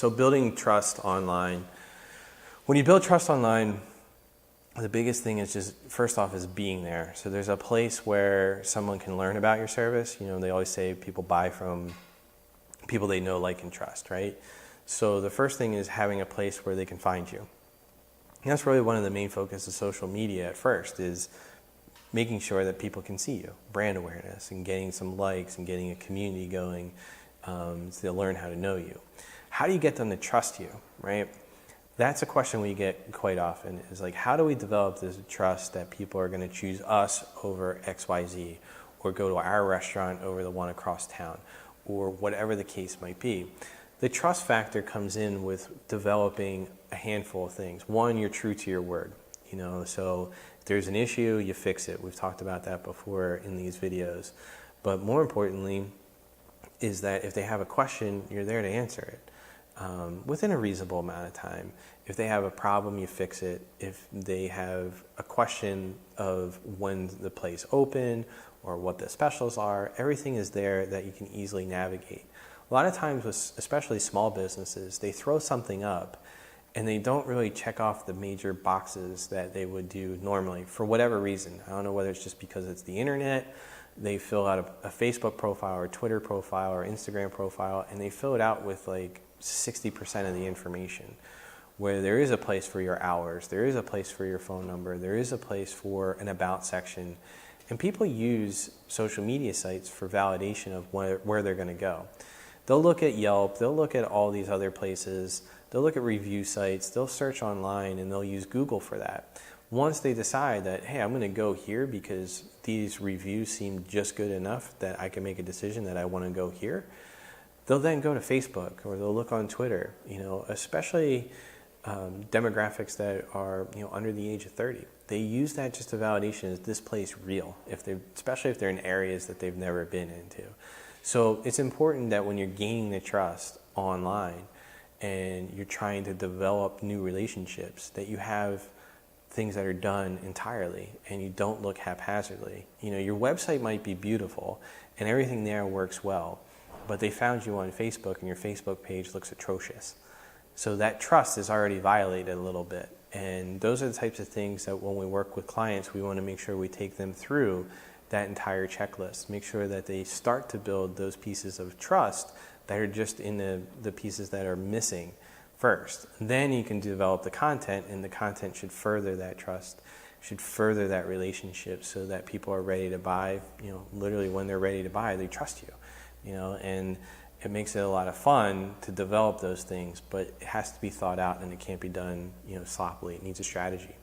So building trust online. When you build trust online, the biggest thing is just, first off, is being there. So there's a place where someone can learn about your service. You know, they always say people buy from people they know, like, and trust, right? So the first thing is having a place where they can find you. And that's really one of the main focuses of social media at first, is making sure that people can see you, brand awareness, and getting some likes and getting a community going, so they'll learn how to know you. How do you get them to trust you, right? That's a question we get quite often, is like, how do we develop this trust that people are going to choose us over XYZ, or go to our restaurant over the one across town, or whatever the case might be? The trust factor comes in with developing a handful of things. One, you're true to your word. You know, so if there's an issue, you fix it. We've talked about that before in these videos. But more importantly is that if they have a question, you're there to answer it within a reasonable amount of time. If they have a problem, you fix it. If they have a question of when the place open or what the specials are, everything is there that you can easily navigate. A lot of times, with especially small businesses, they throw something up and they don't really check off the major boxes that they would do normally for whatever reason. I don't know whether it's just because it's the internet. They fill out a Facebook profile or Twitter profile or Instagram profile, and they fill it out with like 60% of the information, where there is a place for your hours, there is a place for your phone number, there is a place for an about section. And people use social media sites for validation of where they're going to go. They'll look at Yelp, they'll look at all these other places, they'll look at review sites, they'll search online, and they'll use Google for that. Once they decide that, hey, I'm going to go here because these reviews seem just good enough that I can make a decision that I want to go here, they'll then go to Facebook, or they'll look on Twitter, you know, especially demographics that are, you know, under the age of 30. They use that just a validation. Is this place real? Especially if they're in areas that they've never been into. So it's important that when you're gaining the trust online and you're trying to develop new relationships, that you have things that are done entirely and you don't look haphazardly. You know, your website might be beautiful and everything there works well, but they found you on Facebook and your Facebook page looks atrocious. So that trust is already violated a little bit. And those are the types of things that when we work with clients, we want to make sure we take them through that entire checklist. Make sure that they start to build those pieces of trust that are just in the pieces that are missing first. Then you can develop the content, and the content should further that trust, should further that relationship, so that people are ready to buy. You know, literally when they're ready to buy, they trust you. You know, and it makes it a lot of fun to develop those things, but it has to be thought out and it can't be done, you know, sloppily. It needs a strategy.